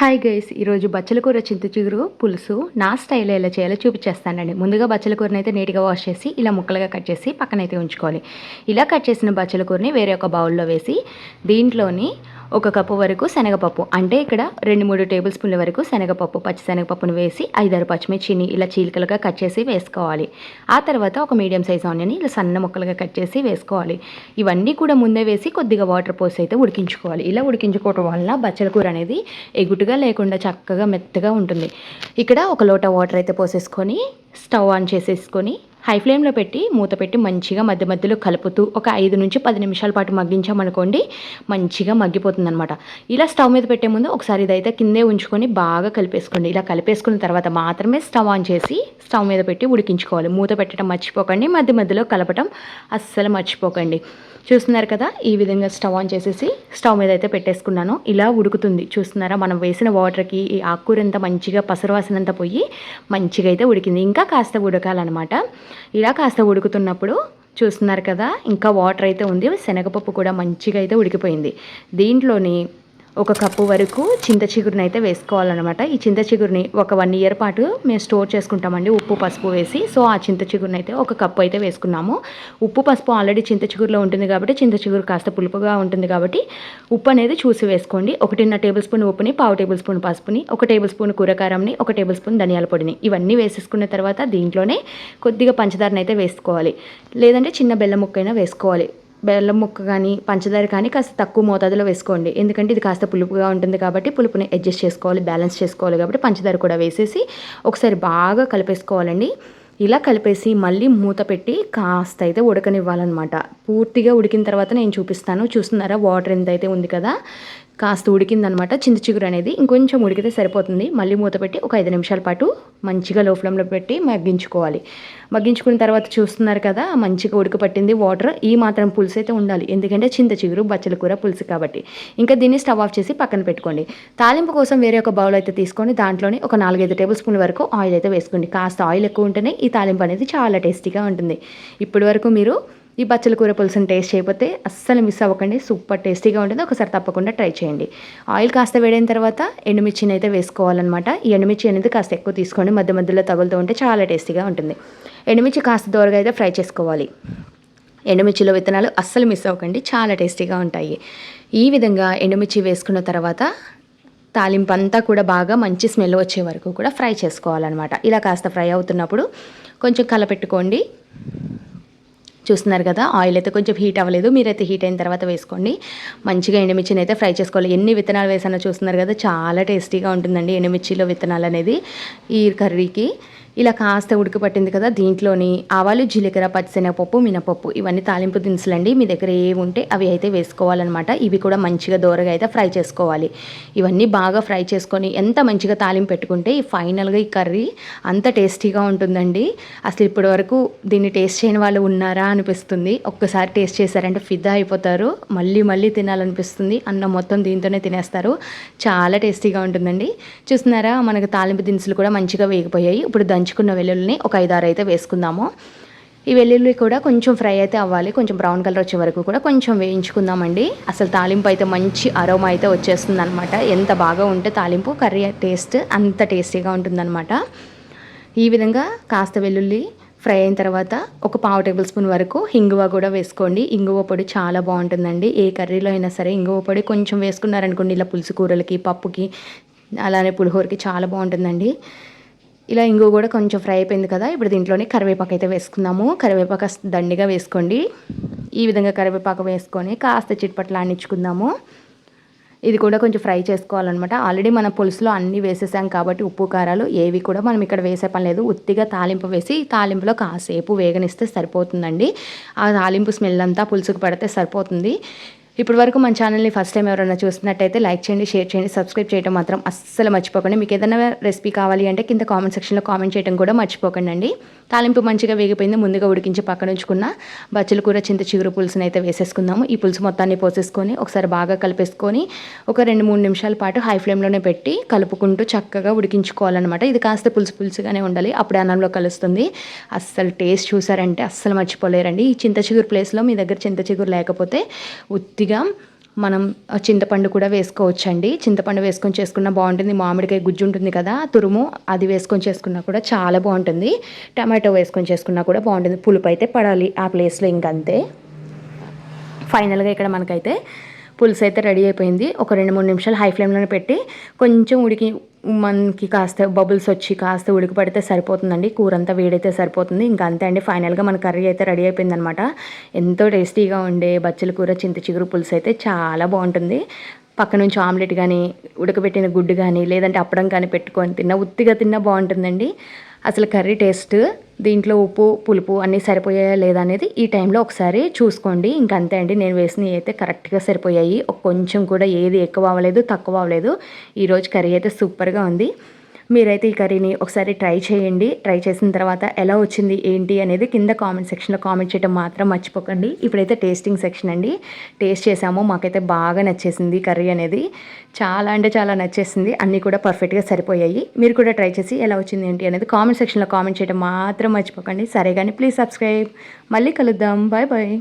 Hi guys, ఈరోజు బచ్చల కూర చింత చిగురు పులుసు నా స్టైల్లో ఎలా చేయాలో చూపించేస్తానండి. ముందుగా బచ్చల కూరని అయితే నీట్గా వాష్ చేసి ఇలా ముక్కలుగా కట్ చేసి పక్కనైతే ఉంచుకోవాలి. ఇలా కట్ చేసిన బచ్చల కూరని వేరే ఒక బౌల్లో వేసి దీంట్లోని ఒక కప్పు వరకు శనగపప్పు, అంటే ఇక్కడ 2-3 టేబుల్ స్పూన్ల వరకు శనగపప్పు, పచ్చి శనగపప్పును వేసి 5-6 పచ్చిమిర్చిని ఇలా చీలికలుగా కట్ చేసి వేసుకోవాలి. ఆ తర్వాత ఒక మీడియం సైజ్ ఆనియన్ని ఇలా సన్న ముక్కలుగా కట్ చేసి వేసుకోవాలి. ఇవన్నీ కూడా ముందే వేసి కొద్దిగా వాటర్ పోసి అయితే ఉడికించుకోవాలి. ఇలా ఉడికించుకోవడం వల్ల బచ్చల కూర అనేది ఎగుటుగా లేకుండా చక్కగా మెత్తగా ఉంటుంది. ఇక్కడ ఒక లోటా వాటర్ అయితే పోసేసుకొని స్టవ్ ఆన్ చేసేసుకొని హై ఫ్లేమ్లో పెట్టి మూత పెట్టి మంచిగా మధ్య మధ్యలో కలుపుతూ ఒక 5-10 నిమిషాల పాటు మగ్గించామనుకోండి, మంచిగా మగ్గిపోతుంది అనమాట. ఇలా స్టవ్ మీద పెట్టే ముందు ఒకసారి ఇదైతే కిందే ఉంచుకొని బాగా కలిపేసుకోండి. ఇలా కలిపేసుకున్న తర్వాత మాత్రమే స్టవ్ ఆన్ చేసి స్టవ్ మీద పెట్టి ఉడికించుకోవాలి. మూత పెట్టడం మర్చిపోకండి, మధ్య మధ్యలో కలపటం అస్సలు మర్చిపోకండి. చూస్తున్నారు కదా, ఈ విధంగా స్టవ్ ఆన్ చేసేసి స్టవ్ మీద అయితే పెట్టేసుకున్నాను. ఇలా ఉడుకుతుంది చూస్తున్నారా, మనం వేసిన వాటర్కి ఈ ఆకుకూర అంతా మంచిగా పసరువాసనంతా పోయి మంచిగా అయితే ఉడికింది. ఇంకా కాస్త ఉడకాలన్నమాట. ఇలా కాస్త ఉడుకుతున్నప్పుడు చూస్తున్నారు కదా, ఇంకా వాటర్ అయితే ఉంది. శనగపప్పు కూడా మంచిగా అయితే ఉడికిపోయింది. దీంట్లోని ఒక కప్పు వరకు చింత చిగురుని అయితే వేసుకోవాలన్నమాట. ఈ చింత చిగురుని ఒక 1 ఇయర్ పాటు మేము స్టోర్ చేసుకుంటామండి, ఉప్పు పసుపు వేసి. సో ఆ చింత చిగురుని అయితే ఒక కప్పు అయితే వేసుకున్నాము. ఉప్పు పసుపు ఆల్రెడీ చింత చిగురులో ఉంటుంది కాబట్టి చింత చిగురు కాస్త పులుపుగా ఉంటుంది కాబట్టి ఉప్పు అనేది చూసి వేసుకోండి. 1.5 టేబుల్ స్పూన్ ఉప్పుని, 1/2 టేబుల్ స్పూన్ పసుపుని, 1 టేబుల్ స్పూన్ కూరకారంని, 1 టేబుల్ స్పూన్ ధనియాల పొడిని ఇవన్నీ వేసేసుకున్న తర్వాత దీంట్లోనే కొద్దిగా పంచదారని అయితే వేసుకోవాలి. లేదంటే చిన్న బెల్లం ముక్కైనా వేసుకోవాలి. బెల్లం ముక్క కానీ పంచదార కానీ కాస్త తక్కువ మోతాదులో వేసుకోండి, ఎందుకంటే ఇది కాస్త పులుపుగా ఉంటుంది కాబట్టి పులుపుని అడ్జస్ట్ చేసుకోవాలి, బ్యాలెన్స్ చేసుకోవాలి కాబట్టి పంచదార కూడా వేసేసి ఒకసారి బాగా కలిపేసుకోవాలండి. ఇలా కలిపేసి మళ్ళీ మూత పెట్టి కాస్త అయితే ఉడకనివ్వాలన్నమాట. పూర్తిగా ఉడికిన తర్వాత నేను చూపిస్తాను. చూస్తున్నారా, వాటర్ ఎంత అయితే ఉంది కదా, కాస్త ఉడికిందనమాట చింత చిగురు అనేది. ఇంకొంచెం ఉడికితే సరిపోతుంది. మళ్ళీ మూత పెట్టి ఒక 5 నిమిషాల పాటు మంచిగా లో ఫ్లేమ్లో పెట్టి మగ్గించుకోవాలి. మగ్గించుకున్న తర్వాత చూస్తున్నారు కదా, మంచిగా ఉడకపట్టింది. వాటర్ ఈ మాత్రం పులుసు అయితే ఉండాలి, ఎందుకంటే చింత చిగురు బచ్చల కూర పులుసు కాబట్టి. ఇంకా దీన్ని స్టవ్ ఆఫ్ చేసి పక్కన పెట్టుకోండి. తాలింపు కోసం వేరే ఒక బౌల్ అయితే తీసుకొని దాంట్లోనే ఒక 4-5 టేబుల్ స్పూన్ల వరకు ఆయిల్ అయితే వేసుకోండి. కాస్త ఆయిల్ ఎక్కువ ఉంటేనే ఈ తాలింపు అనేది చాలా టేస్టీగా ఉంటుంది. ఇప్పటి వరకు మీరు ఈ బచ్చల కూర పులుసుని టేస్ట్ చేయకపోతే అస్సలు మిస్ అవ్వకండి, సూపర్ టేస్టీగా ఉంటుంది. ఒకసారి తప్పకుండా ట్రై చేయండి. ఆయిల్ కాస్త వేడైన తర్వాత ఎండుమిర్చిని అయితే వేసుకోవాలన్నమాట. ఈ ఎండుమిర్చి అనేది కాస్త ఎక్కువ తీసుకోండి, మధ్య మధ్యలో తగులుతూ ఉంటే చాలా టేస్టీగా ఉంటుంది. ఎండుమిర్చి కాస్త దూరగా అయితే ఫ్రై చేసుకోవాలి. ఎండుమిర్చిలో విత్తనాలు అస్సలు మిస్ అవ్వకండి, చాలా టేస్టీగా ఉంటాయి. ఈ విధంగా ఎండుమిర్చి వేసుకున్న తర్వాత తాలింపు అంతా కూడా బాగా మంచి స్మెల్ వచ్చే వరకు కూడా ఫ్రై చేసుకోవాలన్నమాట. ఇలా కాస్త ఫ్రై అవుతున్నప్పుడు కొంచెం కలపెట్టుకోండి. చూస్తున్నారు కదా, ఆయిల్ అయితే కొంచెం హీట్ అవ్వలేదు, మీరైతే హీట్ అయిన తర్వాత వేసుకోండి. మంచిగా ఎండుమిర్చిని అయితే ఫ్రై చేసుకోవాలి. ఎన్ని విత్తనాలు వేసానో చూస్తున్నారు కదా, చాలా టేస్టీగా ఉంటుందండి ఎండుమిర్చిలో విత్తనాలు అనేది ఈ కర్రీకి. ఇలా కాస్త ఉడకపట్టింది కదా, దీంట్లోని ఆవాలు, జీలకర్ర, పచ్చిశనగపప్పు, మినపప్పు ఇవన్నీ తాలింపు దినుసులండి. మీ దగ్గర ఏవి ఉంటే అవి అయితే వేసుకోవాలన్నమాట. ఇవి కూడా మంచిగా దోరగా అయితే ఫ్రై చేసుకోవాలి. ఇవన్నీ బాగా ఫ్రై చేసుకొని ఎంత మంచిగా తాలింపు పెట్టుకుంటే ఈ ఫైనల్గా ఈ కర్రీ అంత టేస్టీగా ఉంటుందండి. అసలు ఇప్పటి వరకు దీన్ని టేస్ట్ చేయని వాళ్ళు ఉన్నారా అనిపిస్తుంది. ఒక్కసారి టేస్ట్ చేశారంటే ఫిదా అయిపోతారు, మళ్ళీ మళ్ళీ తినాలనిపిస్తుంది. అన్నం మొత్తం దీంతోనే తినేస్తారు. చాలా టేస్టీగా ఉంటుందండి. చూస్తున్నారా, మనకు తాలింపు దినుసులు కూడా మంచిగా వేగిపోయాయి. ఇప్పుడు దంచుకున్న వెల్లుల్లిని ఒక 5-6 అయితే వేసుకుందాము. ఈ వెల్లుల్లి కూడా కొంచెం ఫ్రై అయితే అవ్వాలి, కొంచెం బ్రౌన్ కలర్ వచ్చే వరకు కూడా కొంచెం వేయించుకుందామండి. అసలు తాలింపు అయితే మంచి అరోమా అయితే వచ్చేస్తుంది అనమాట. ఎంత బాగా ఉంటే తాలింపు కర్రీ టేస్ట్ అంత టేస్టీగా ఉంటుందన్నమాట. ఈ విధంగా కాస్త వెల్లుల్లి ఫ్రై అయిన తర్వాత ఒక 1/2 టేబుల్ స్పూన్ వరకు ఇంగువ కూడా వేసుకోండి. ఇంగువ పొడి చాలా బాగుంటుందండి. ఏ కర్రీలో అయినా సరే ఇంగువ పొడి కొంచెం వేసుకున్నారనుకోండి, ఇలా పులుసు కూరలకి, పప్పుకి, అలానే పులిహోరకి చాలా బాగుంటుందండి. ఇలా ఇంగువ కూడా కొంచెం ఫ్రై అయిపోయింది కదా, ఇప్పుడు దీంట్లోనే కరివేపాకు అయితే వేసుకుందాము. కరివేపాకు దండిగా వేసుకోండి. ఈ విధంగా కరివేపాకు వేసుకొని కాస్త చిట్పట్లాడించుకుందాము. ఇది కూడా కొంచెం ఫ్రై చేసుకోవాలన్నమాట. ఆల్రెడీ మన పులుసులో అన్నీ వేసేసాం కాబట్టి ఉప్పు కారాలు ఏవి కూడా మనం ఇక్కడ వేసే పని లేదు. ఉత్తిగా తాలింపు వేసి తాలింపులో కాసేపు వేగనిస్తే సరిపోతుందండి. ఆ తాలింపు స్మెల్ అంతా పులుసుకు పడితే సరిపోతుంది. ఇప్పటి వరకు మన ఛానల్ని ఫస్ట్ టైం ఎవరైనా చూస్తున్నట్టయితే లైక్ చేయండి, షేర్ చేయండి, సబ్స్క్రైబ్ చేయడం మాత్రం అస్సలు మర్చిపోకండి. మీకు ఏదైనా రెసిపీ కావాలి అంటే కింద కామెంట్ సెక్షన్లో కామెంట్ చేయడం కూడా మర్చిపోకండి అండి. తాలింపు మంచిగా వేగిపోయింది. ముందుగా ఉడికించి పక్కన ఉంచుకున్న బచ్చల కూర చింత చిగురు పులుసుని అయితే వేసేసుకుందాము. ఈ పులుసు మొత్తాన్ని పోసేసుకొని ఒకసారి బాగా కలిపేసుకొని ఒక 2-3 నిమిషాల పాటు హై ఫ్లేమ్లోనే పెట్టి కలుపుకుంటూ చక్కగా ఉడికించుకోవాలన్నమాట. ఇది కాస్త పులుసు పులుసుగానే ఉండాలి, అప్పుడే అన్నంలో కలుస్తుంది. అస్సలు టేస్ట్ చూసారంటే అస్సలు మర్చిపోలేరండి. ఈ చింత చిగురు ప్లేస్లో మీ దగ్గర చింత చిగురు లేకపోతే ఉత్తిగా మనం చింతపండు కూడా వేసుకోవచ్చండి. చింతపండు వేసుకొని చేసుకున్న బాగుంటుంది. మామిడికాయ గుజ్జు ఉంటుంది కదా, తురుము, అది వేసుకొని చేసుకున్నా కూడా చాలా బాగుంటుంది. టమాటో వేసుకొని చేసుకున్నా కూడా బాగుంటుంది. పులుపు అయితే పడాలి ఆ ప్లేస్లో, ఇంకంతే. ఫైనల్గా ఇక్కడ మనకైతే పులుసు అయితే రెడీ అయిపోయింది. ఒక 2-3 నిమిషాలు హై ఫ్లేమ్లోనే పెట్టి కొంచెం మనకి కాస్త బబుల్స్ వచ్చి కాస్త ఉడికి పడితే సరిపోతుందండి. కూర అంతా వేడైతే సరిపోతుంది. ఇంకా అంతే అండి. ఫైనల్గా మన కర్రీ అయితే రెడీ అయిపోయింది అనమాట. ఎంతో టేస్టీగా ఉండే బచ్చల కూర చింత చిగురు పులుసు అయితే చాలా బాగుంటుంది. పక్క నుంచి ఆమ్లెట్ కానీ, ఉడకబెట్టిన గుడ్డు కానీ, లేదంటే అప్పడం కానీ పెట్టుకొని ఉత్తిగా తిన్నా బాగుంటుందండి. అసలు కర్రీ టేస్ట్, దీంట్లో ఉప్పు పులుపు అన్నీ సరిపోయాయా లేదా అనేది ఈ టైంలో ఒకసారి చూసుకోండి. ఇంకంతే అండి. నేను వేసినవి అయితే కరెక్ట్గా సరిపోయాయి. కొంచెం కూడా ఏది ఎక్కువ అవ్వలేదు, తక్కువ అవ్వలేదు. ఈరోజు కర్రీ అయితే సూపర్గా ఉంది. మీరైతే ఈ కర్రీని ఒకసారి ట్రై చేయండి. ట్రై చేసిన తర్వాత ఎలా వచ్చింది ఏంటి అనేది కింద కామెంట్ సెక్షన్లో కామెంట్ చేయడం మాత్రం మర్చిపోకండి. ఇప్పుడైతే టేస్టింగ్ సెక్షన్ అండి. టేస్ట్ చేసాము, మాకైతే బాగా నచ్చేసింది కర్రీ అనేది. చాలా అంటే చాలా నచ్చేసింది. అన్నీ కూడా పర్ఫెక్ట్గా సరిపోయాయి. మీరు కూడా ట్రై చేసి ఎలా వచ్చింది ఏంటి అనేది కామెంట్ సెక్షన్లో కామెంట్ చేయడం మాత్రం మర్చిపోకండి. సరే కానీ ప్లీజ్ సబ్స్క్రైబ్. మళ్ళీ కలుద్దాం. Bye bye.